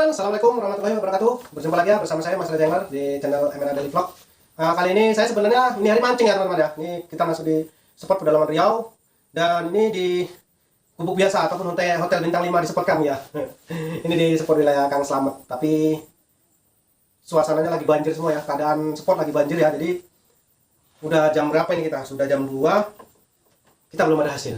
teman-teman, assalamualaikum warahmatullahi wabarakatuh. Berjumpa lagi ya bersama saya Mas Rajengler di channel Emerald Daily Vlog. Kali ini saya sebenarnya ini hari mancing ya teman-teman ya. Ini kita masuk di spot pedalaman Riau dan ini di gubuk biasa ataupun hotel bintang 5 di spot kami ya. Ini di spot wilayah Kang Slamet. Tapi suasananya lagi banjir semua ya. Keadaan spot lagi banjir ya. Jadi udah jam berapa ini kita? Sudah jam 2. Kita belum ada hasil.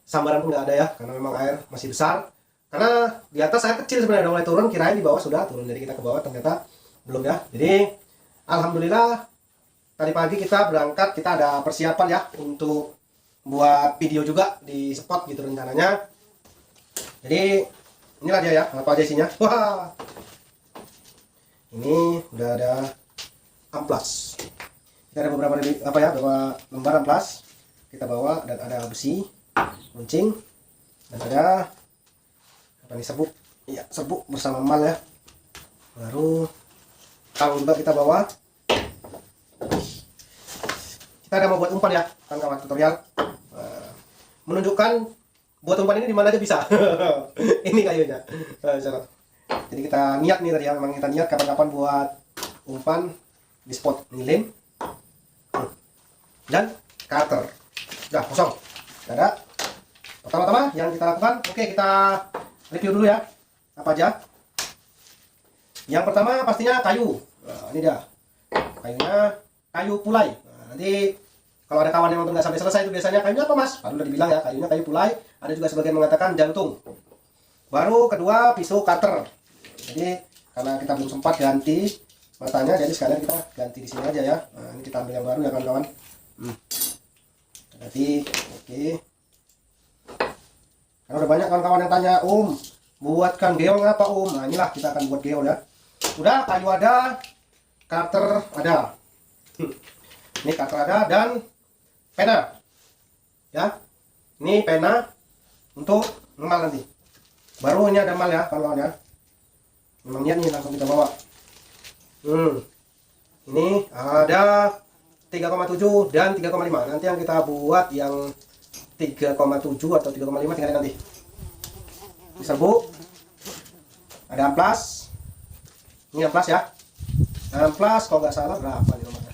Sambaran pun nggak ada ya karena memang air masih besar. Karena di atas air kecil sebenarnya udah mulai turun, kirain di bawah sudah turun, jadi kita ke bawah ternyata belum ya. Jadi alhamdulillah tadi pagi kita berangkat, kita ada persiapan ya untuk buat video juga di spot gitu rencananya. Jadi inilah dia ya, apa aja isinya. Wah, ini udah ada amplas. Kita ada beberapa beberapa lembar amplas kita bawa, dan ada besi, runcing, dan ada apa nih, serbuk. Iya, serbuk bersama mal ya. Baru tang juga kita bawa. Kita ada mau buat umpan ya, kawan-kawan, tutorial. Menunjukkan buat umpan ini di mana aja bisa. Ini kayunya. Jadi kita niat nih tadi ya, memang kita niat kapan-kapan buat umpan di spot lem dan cutter. Udah kosong. Tidak ada. Pertama-tama yang kita lakukan, oke, kita review dulu ya, apa aja. Yang pertama pastinya kayu. Nah, ini dia kayunya, kayu pulai. Nah, nanti kalau ada kawan yang nonton nggak sampai selesai itu biasanya kayunya apa mas? Baru udah dibilang ya, kayunya kayu pulai. Ada juga sebagian mengatakan jantung. Baru kedua pisau cutter. Jadi karena kita belum sempat ganti matanya, jadi sekalian kita ganti di sini aja ya. Nah, ini kita ambil yang baru ya kawan-kawan. Jadi oke. Karena udah banyak kawan-kawan yang tanya, buatkan geong apa Nah inilah kita akan buat geong ya. Udah, kayu ada, cutter ada. Ini cutter ada dan pena. Ya. Ini pena untuk ngemal nanti. Baru ini ada mal ya kawan-kawan ya. Memang niat nih langsung kita bawa. Ini ada 3,7 dan 3,5. Nanti yang kita buat yang 3,7 atau 3,5 tinggal nanti. Di serbuk ada amplas. Ini amplas ya. Amplas kalau nggak salah berapa nih nomornya?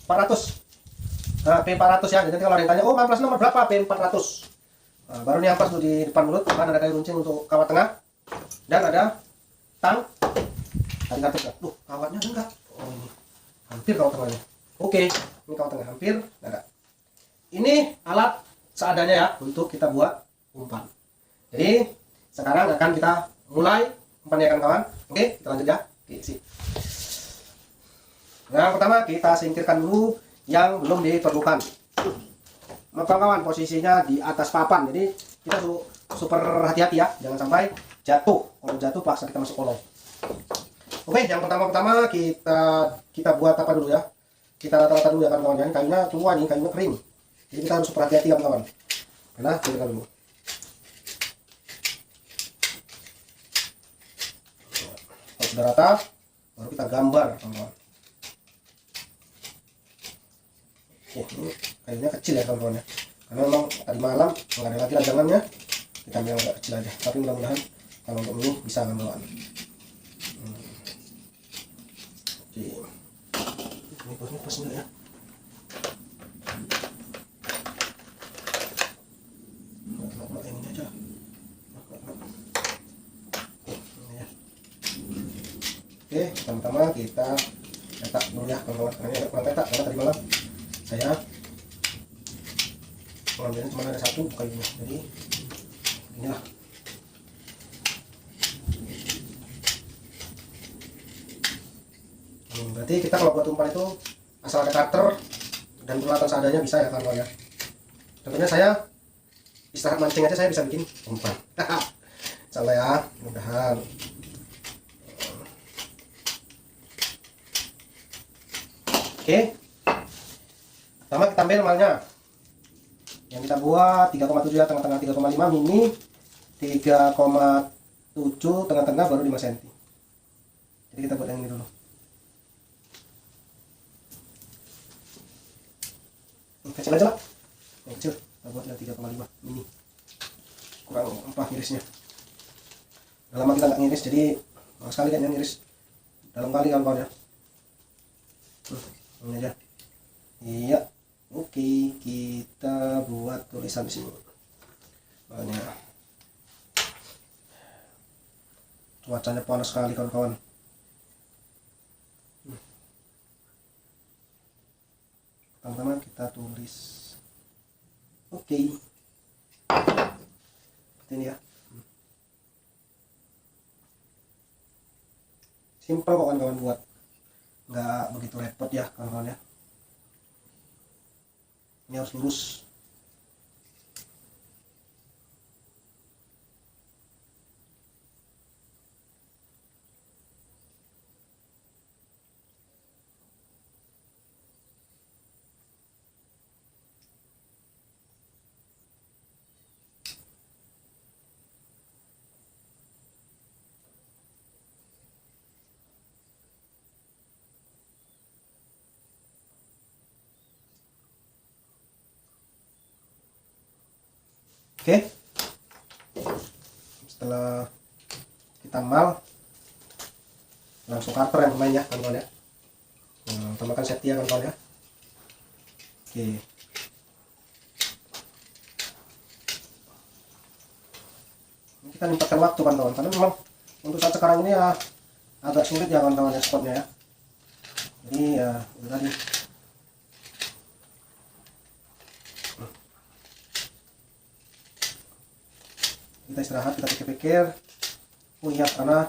400. Nah, P400 ya. Jadi kalau ada yang tanya, amplas nomor berapa? P400. Nah, baru nih amplas tuh di depan mulut. Kan ada kayu runcing untuk kawat tengah. Dan ada tang. Tadi kartu enggak? Kawatnya ada enggak? Oh, ini. Hampir kawat tengahnya. Oke, ini kawat tengah hampir ada. Ini alat seadanya ya untuk kita buat umpan. Jadi sekarang akan kita mulai umpannya kawan-kawan. Oke, kita lanjut ya. Oke, sip. Yang pertama kita singkirkan dulu yang belum diperlukan. Kawan-kawan, posisinya di atas papan. Jadi kita super hati-hati ya, jangan sampai jatuh. Kalau jatuh paksa kita masuk kolong. Oke, yang pertama kita buat apa dulu ya? Kita rata-rata dulu ya kawan-kawan. Kayunya tua nih, kayunya kering. Jadi kita harus super hati-hati kawan-kawan. Karena kita dulu. Kalau sudah rata, baru kita gambar kawan-kawan. Oke, ini kayunya kecil ya kawan-kawan ya. Karena memang tadi malam nggak ada lagi lajangannya. Kita ambil yang agak kecil aja. Tapi mudah-mudahan kalau untuk ini bisa gambaran. Oke. Ini pas enggak ya? Oke, pertama-tama kita cetak dulu ya kawan-kawan. Ini ada kurang cetak karena tadi malam saya mengambilnya cuma ada satu kayunya. Jadi inilah. Berarti kita kalau buat umpan itu asal ada cutter dan peralatan seadanya bisa ya kawan-kawan ya. Contohnya saya istirahat mancing aja saya bisa bikin umpan. Insyaallah ya, mudah-mudahan. Oke, pertama kita ambil malnya yang kita buat 3,7 ya, tengah-tengah 3,5, mini 3,7, tengah-tengah baru 5 cm. Jadi kita buat yang ini dulu. Kecil aja lah, yang kecil kita buat yang 3,5 mini, kurang empah irisnya. Udah lama kita nggak ngiris, jadi Nah, sekali kan yang iris dalam kali kawan-kawan ya. Ini aja. Iya. Oke, kita buat tulisan di sini. Banyak. Cuacanya panas sekali kawan-kawan. Pertama-tama kita tulis. Oke. Seperti ini ya. Simple kok kawan-kawan buat. Nggak begitu repot ya kawan-kawan ya. Ini harus lurus. Oke, setelah kita mal, langsung karter yang pemain ya kawan-kawan ya. Tambahkan safety ya kawan-kawan ya. Oke, ini kita limpatkan waktu kawan-kawan, karena memang untuk saat sekarang ini ya agak sulit ya kawan-kawan ya spotnya ya. Jadi ya itu tadi. Kita istirahat, kita pikir-pikir. Oh iya, karena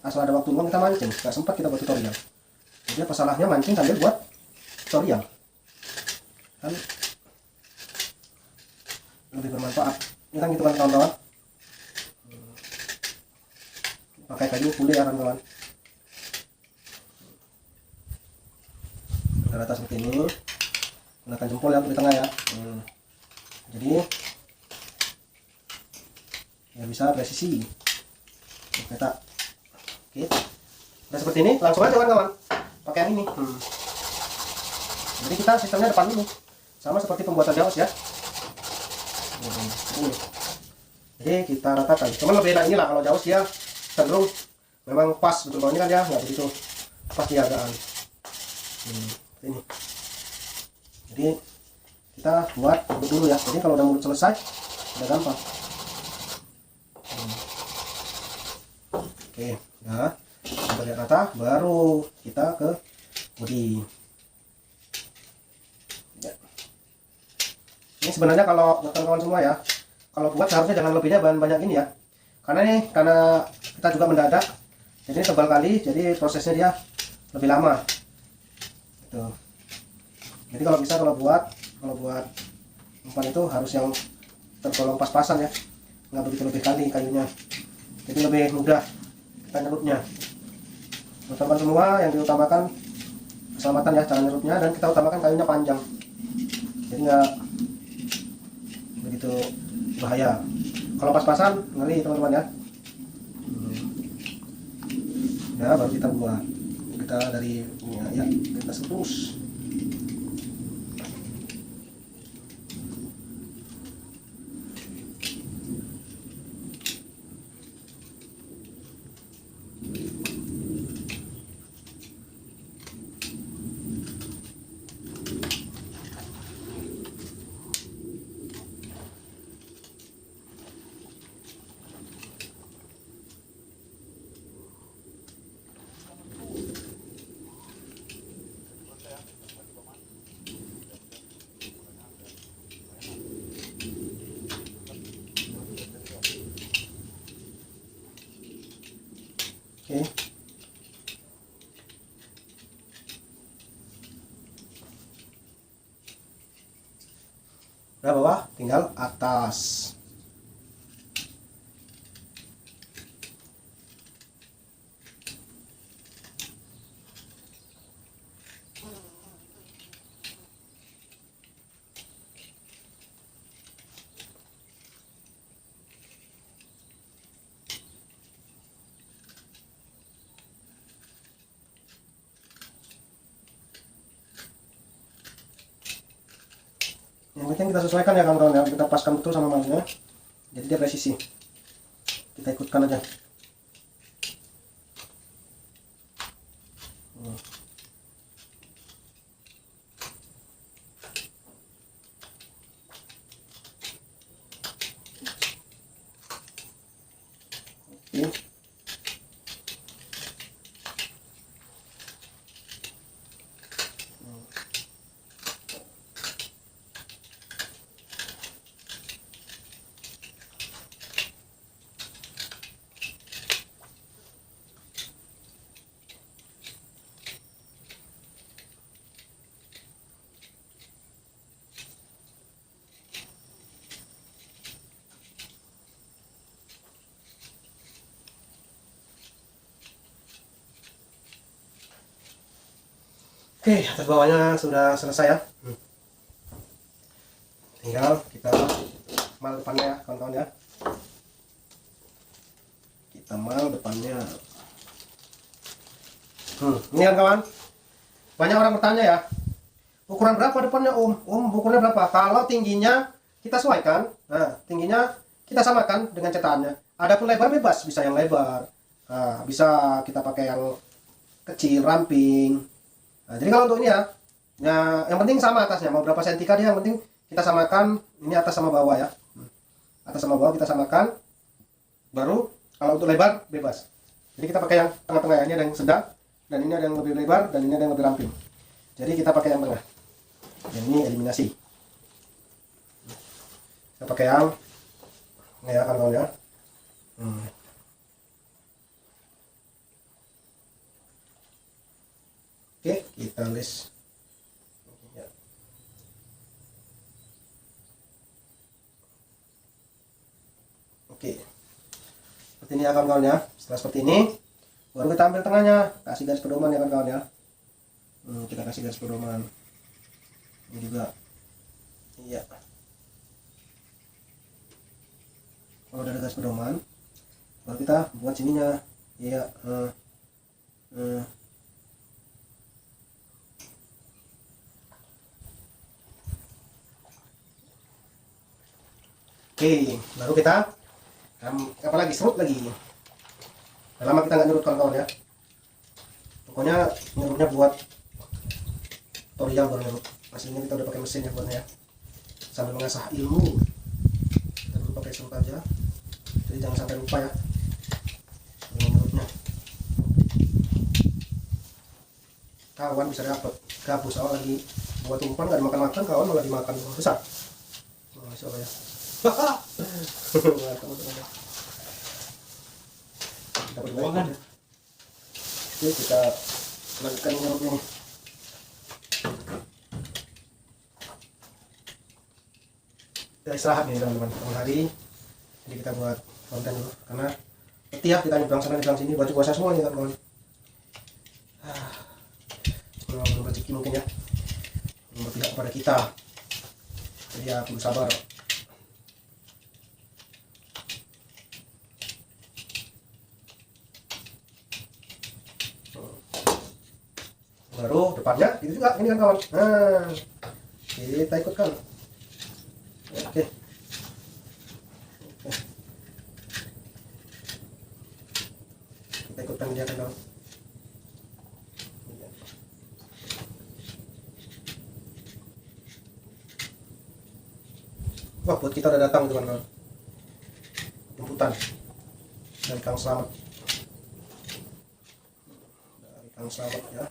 asal ada waktu luang kita mancing, nggak sempat kita buat tutorial. Jadi apa salahnya mancing sambil buat tutorial, kan lebih bermanfaat. Ini kan gitu kan kawan-kawan, pakai kayu pulih ya kawan-kawan. Rata seperti ini, gunakan jempol ya untuk di tengah ya. Jadi ya bisa presisi. Kita oke, udah seperti ini, langsung aja kawan-kawan pakai yang ini. Jadi kita sistemnya depan dulu, sama seperti pembuatan jawas ya. Jadi kita ratakan, cuman lebih enak inilah kalau jawas ya cenderung memang pas betul. Kalau ini kan ya nggak begitu pas di hargaan. Ini jadi kita buat dulu ya. Jadi kalau udah mulut selesai udah gampang. Oke, nah kita lihat rata, baru kita ke bodi ya. Ini sebenarnya kalau kawan-kawan semua ya, kalau buat seharusnya jangan lebihnya bahan banyak ini ya, karena kita juga mendadak, jadi tebal kali, jadi prosesnya dia lebih lama gitu. Jadi kalau bisa kalau buat umpan itu harus yang tergolong pas-pasan ya, nggak begitu lebih kali kayunya, jadi lebih mudah kita nyerupnya. Teman-teman semua yang diutamakan keselamatan ya, cara nyerupnya, dan kita utamakan kayunya panjang, jadi nggak begitu bahaya. Kalau pas-pasan ngeri teman-teman ya. Ya baru kita buat, kita dari ya kita terus. Oke. Udah bawah, tinggal atas. Yang penting kita sesuaikan ya kawan-kawan ya, kita paskan betul sama malingnya, jadi dia presisi. Kita ikutkan aja. Oke, atas bawahnya sudah selesai ya. Tinggal kita mal depannya ya kawan-kawan ya. Kita mal depannya. Ini kan kawan, banyak orang bertanya ya, ukuran berapa depannya om ukurnya berapa? Kalau tingginya kita sesuaikan, nah tingginya kita samakan dengan cetakannya. Adapun lebar bebas, bisa yang lebar, nah, bisa kita pakai yang kecil ramping. Nah, jadi kalau untuk ini ya, yang penting sama atasnya, mau berapa senti dia, yang penting kita samakan ini atas sama bawah ya. Atas sama bawah kita samakan, baru kalau untuk lebar bebas. Jadi kita pakai yang tengah-tengah, ini ada yang sedang, dan ini ada yang lebih lebar, dan ini ada yang lebih ramping. Jadi kita pakai yang tengah. Dan ini eliminasi. Kita pakai yang ini ya kawan-kawan ya. Oke, kita list. Ya. Oke. Seperti ini ya kawan-kawan ya. Setelah seperti ini, baru kita ambil tengahnya, kasih garis pedoman ya kawan-kawan ya. Kita kasih garis pedoman. Ini juga. Iya. Kalau udah ada garis pedoman, baru kita buat sininya. Iya. Oke, baru kita apa lagi, serut lagi. Udah lama kita nggak nyurut kawan-kawan ya. Pokoknya nyurutnya buat tutorial baru nyurut. Masih ini kita udah pakai mesin ya buatnya ya. Sambil mengasah ilmu, kita dulu pakai serut aja. Jadi jangan sampai lupa ya nyurutnya. Kawan bisa dapat gabus awal lagi buat umpan nggak dimakan-makan, kawan malah dimakan besar. Masya Allah ya. Kita perbaiki ya. Oke, kita lanjutkan nyurutnya nih. Kita istirahat nih teman-teman, malam hari. Jadi kita buat konten dulu karena letih ya, kita nyebrang sana nyebrang sini, baju puasa semua nih teman-teman. Belum rezeki mungkin ya, belum berpihak kepada kita. Jadi ya perlu sabar. Baru depannya gitu juga, ini kan kawan. Nah, kita ikutkan. Oke. Kita ikutkan dia kan kawan. Wah, buat kita udah datang teman-teman. Jemputan dari Kang Slamet. Dari Kang Slamet ya.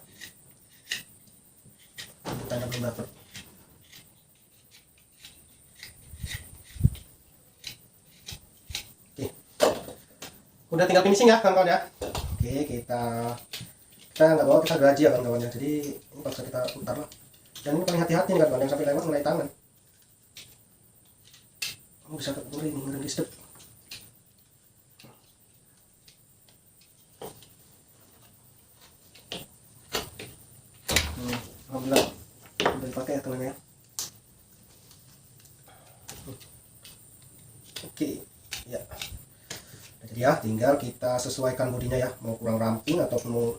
Jemputan yang belum dapat. Oke. Udah tinggal finishing ya kawan-kawan ya. Oke, kita nggak bawa, kita gaji ya kawan-kawan ya. Jadi ini paksa kita putar lah. Dan ini paling hati-hati nih kawan-kawan, yang sampai lewat mengenai tangan. Bisa keluar ini, ngeri disturb. Alhamdulillah udah dipakai ya teman ya. Oke ya, jadi ya tinggal kita sesuaikan bodinya ya, mau kurang ramping ataupun mau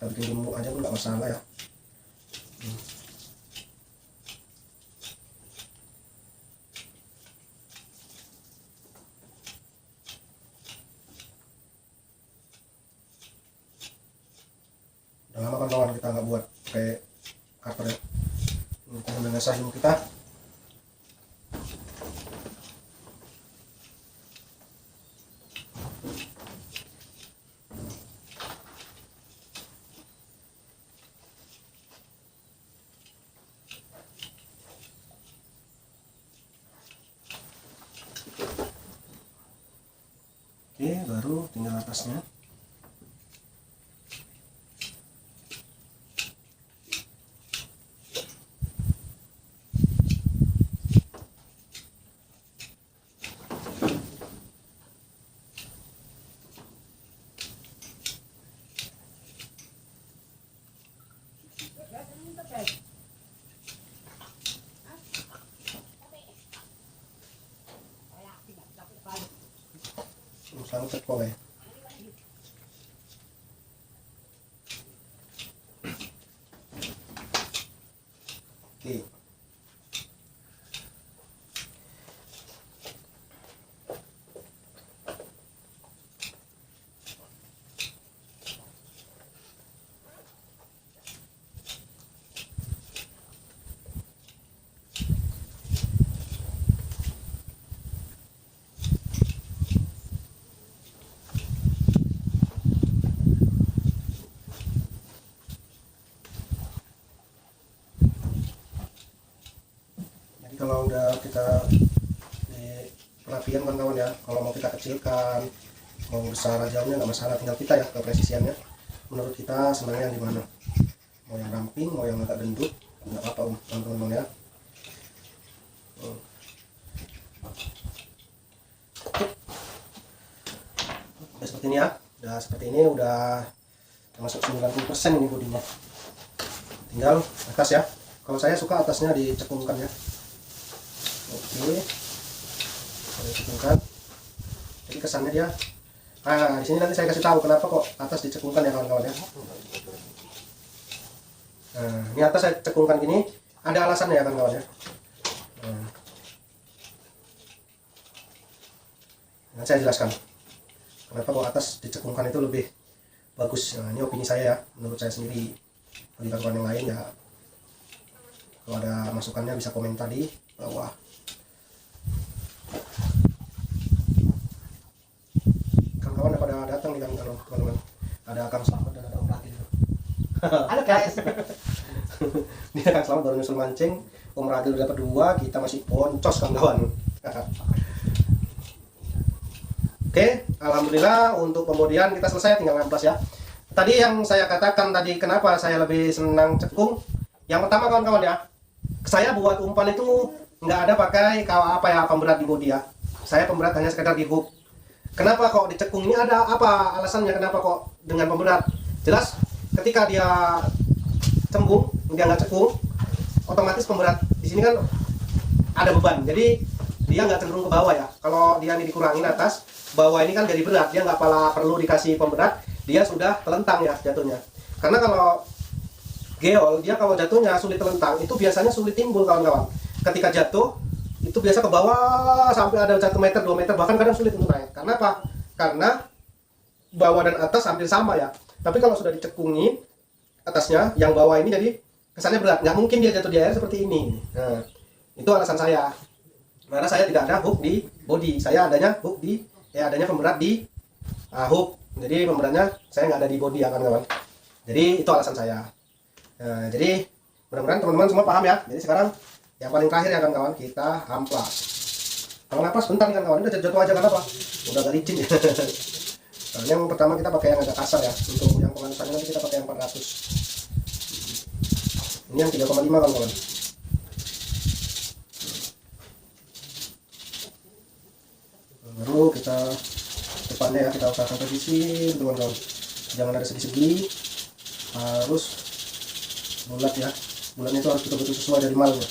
kita bikin gemuk aja pun nggak masalah ya. Udah lama kan kawan kita nggak buat pakai cutter ya. Kita udah ngasah ilmu kita. Oke, baru tinggal atasnya. Langsung cekung ya. Oke. Kalau udah kita di perapian kawan-kawan ya, kalau mau kita kecilkan, mau besar jauhnya nggak masalah, tinggal kita ya kepresisiannya. Menurut kita senangnya yang dimana, mau yang ramping, mau yang agak gendut, nggak apa-apa teman-teman ya. Udah seperti ini ya, udah seperti ini, udah termasuk 90% ini bodinya. Tinggal atas ya, kalau saya suka atasnya dicekungkan ya. Oke, dicekungkan. Jadi kesannya dia. Nah, di sini nanti saya kasih tahu kenapa kok atas dicekungkan ya kawan-kawan ya. Nah, ini atas saya cekungkan gini, ada alasannya ya kawan-kawan ya. Nah, saya jelaskan kenapa kok atas dicekungkan itu lebih bagus. Nah, ini opini saya ya, menurut saya sendiri. Bagi kawan-kawan yang lain ya, kalau ada masukannya bisa komentar di bawah. Kawan-kawan pada datang nih teman-teman. Ada Kang Slamet dan ada Om Radil. Halo guys. Ini Kang Slamet baru nyusul mancing, Om Radil udah dapat 2, kita masih poncos kawan-kawan. Oke, alhamdulillah untuk pembodian kita selesai, tinggal ngamplas ya. Tadi yang saya katakan tadi kenapa saya lebih senang cekung. Yang pertama kawan-kawan ya, saya buat umpan itu nggak ada pakai pemberat di bodi ya. Saya pemberat hanya sekedar di hook. Kenapa kok dicekung? Ini ada apa alasannya kenapa kok dengan pemberat? Jelas ketika dia cembung, dia nggak cekung, otomatis pemberat di sini kan ada beban. Jadi dia nggak cenderung ke bawah ya. Kalau dia ini dikurangin atas, bawah ini kan jadi berat. Dia nggak perlu dikasih pemberat, dia sudah telentang ya jatuhnya. Karena kalau geol, dia kalau jatuhnya sulit telentang, itu biasanya sulit timbul kawan-kawan. Ketika jatuh, itu biasa ke bawah sampai ada 1 meter, 2 meter, bahkan kadang sulit untuk naik. Karena apa? Karena bawah dan atas hampir sama ya. Tapi kalau sudah dicekungin atasnya, yang bawah ini jadi kesannya berat. Nggak mungkin dia jatuh di air seperti ini. Nah, itu alasan saya. Karena saya tidak ada hook di body, saya adanya adanya pemberat di hook. Jadi pemberatnya saya nggak ada di body ya kawan-kawan. Jadi itu alasan saya. Nah, jadi mudah-mudahan teman-teman semua paham ya. Jadi sekarang yang paling terakhir ya kawan-kawan, kita amplas. Kalau nafas bentar nih kawan-kawan, udah jatuh aja, kenapa? Udah gak licin. Nah, yang pertama kita pakai yang agak kasar ya. Untuk yang penghalusannya nanti kita pakai yang 400. Ini yang 3,5 kawan-kawan. Baru kita depannya ya, kita usahakan posisi teman-teman. Jangan ada segi-segi, harus bulat ya. Bulatnya itu harus betul-betul sesuai dari malnya.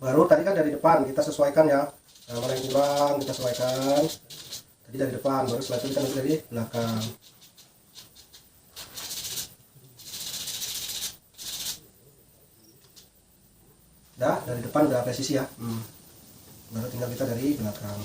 Baru tadi kan dari depan kita sesuaikan ya, nah, mana yang kurang kita sesuaikan. Tadi dari depan, baru setelah itu kita nanti dari belakang. Dah dari depan udah presisi ya. Baru tinggal kita dari belakang.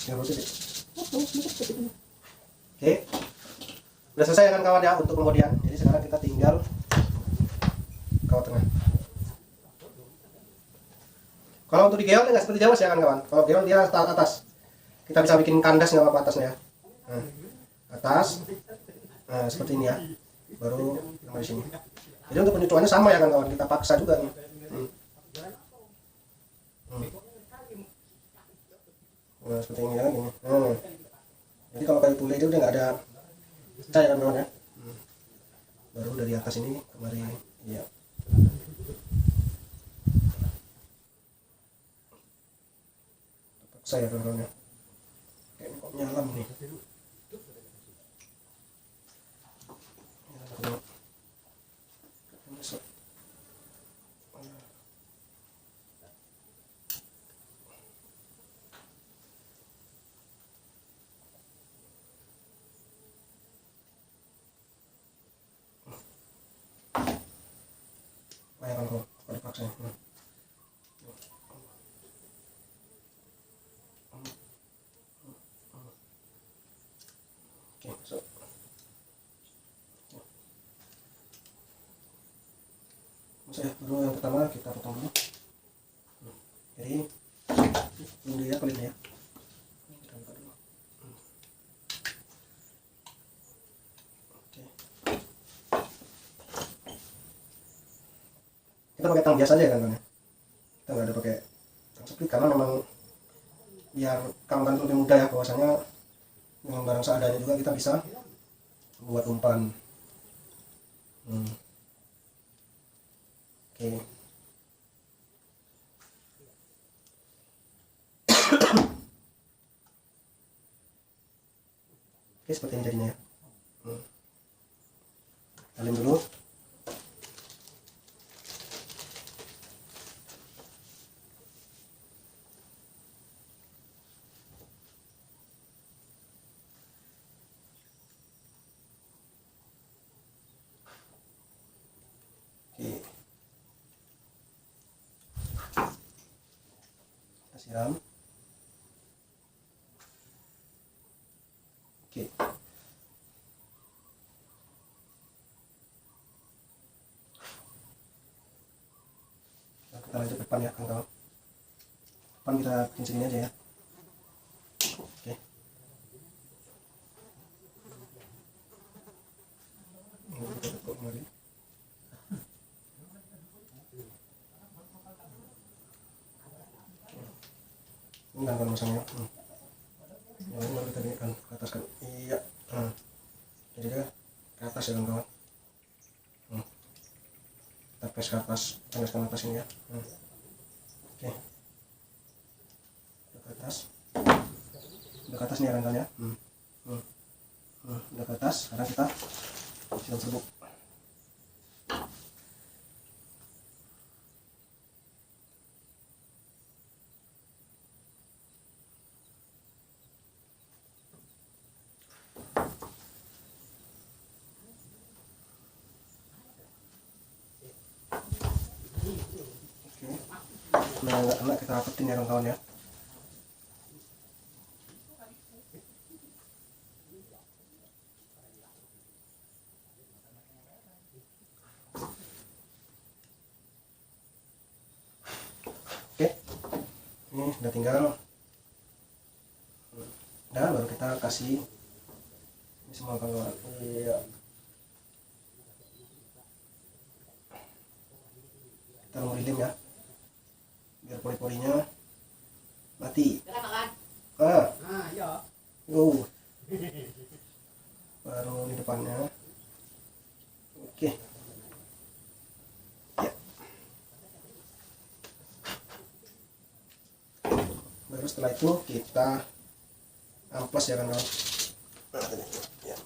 Tinggal proses ya. Oke, udah selesai kan kawan ya untuk kemudian. Jadi sekarang kita tinggal kawat tengah. Kalau untuk di geol nggak seperti Jawas ya kan kawan. Kalau geol dia start atas. Kita bisa bikin kandas nggak apa-apa atasnya ya. Nah, atas, nah seperti ini ya. Baru sama di sini. Jadi untuk penyesuaiannya sama ya kan kawan. Kita paksa juga nih. Nah seperti ini ya gini. Jadi kalau kayu pule itu udah nggak ada cahaya kan kawan ya. Baru dari atas ini kemari ya. Paksa ya kawan ya. Kayak kok nyalam nih. Masuk. Kalau ada paksa ya. Oke, masuk. Masuk ya, baru yang pertama kita potong dulu. Jadi dulu ya kulitnya ya. Kita buka dulu. Oke. Kita pakai tang biasa aja ya kan Bang ya. Kita nggak ada pakai tang split karena memang biar kawan lebih mudah ya, bahwasanya dengan barang seadanya juga kita bisa buat umpan. Oke. Oke, seperti ini jadinya ya. Salin dulu. Oke. Kita siram. Oke. Nah, kita lanjut depan ya kawan-kawan. Depan kita bikin segini aja ya. Oke. Ini kita tutup kembali. Ini kan masangnya. Yang ini baru kita kan ke atas kan. Iya. Jadi dia ke atas ya kawan-kawan. Kita press ke atas, panaskan atas ini ya. Oke. Udah ke atas. Udah ke atas nih ya kawan-kawan ya. Udah ke atas. Sekarang kita siram serbuk. Nah, nggak kita rapetin ya kawan-kawan ya. Oke, ini udah tinggal. Dan baru kita kasih ini semua kawan-kawan. Iya. Kita mau lilin ya, biar pori-porinya mati. Baru di depannya. Oke. Ya. Baru setelah itu kita amplas ya kan kawan. Ya.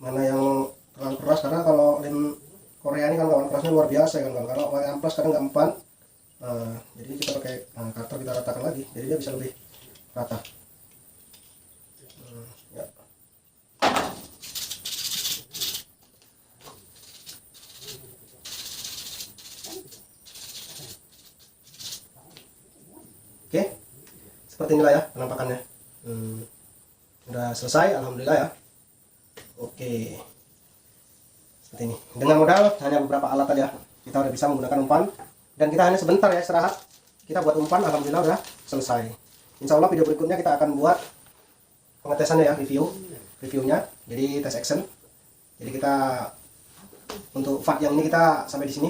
Mana yang terlalu keras, karena kalau lem Korea ini kan kawan kerasnya luar biasa ya kan, kalau pakai amplas kadang nggak mempan. Jadi kita pakai cutter, kita ratakan lagi jadi dia bisa lebih rata. seperti inilah ya penampakannya. Udah selesai, alhamdulillah ya. Oke, seperti ini. Dengan modal hanya beberapa alat aja, kita udah bisa menggunakan umpan. Dan kita hanya sebentar ya istirahat. Kita buat umpan, alhamdulillah udah selesai. Insya Allah video berikutnya kita akan buat pengetesannya ya, reviewnya. Jadi tes action. Jadi kita untuk part yang ini kita sampai di sini.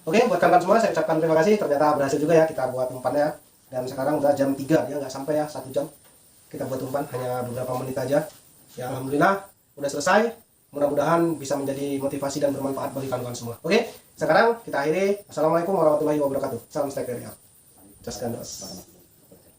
Oke, buat kawan-kawan semua saya ucapkan terima kasih. Ternyata berhasil juga ya kita buat umpannya. Dan sekarang udah jam 3 ya, nggak sampai ya 1 jam. Kita buat umpan hanya beberapa menit aja. Ya alhamdulillah udah selesai. Mudah-mudahan bisa menjadi motivasi dan bermanfaat bagi kawan-kawan semua. Oke, sekarang kita akhiri. Assalamualaikum warahmatullahi wabarakatuh. Salam stay dari Just Gandos.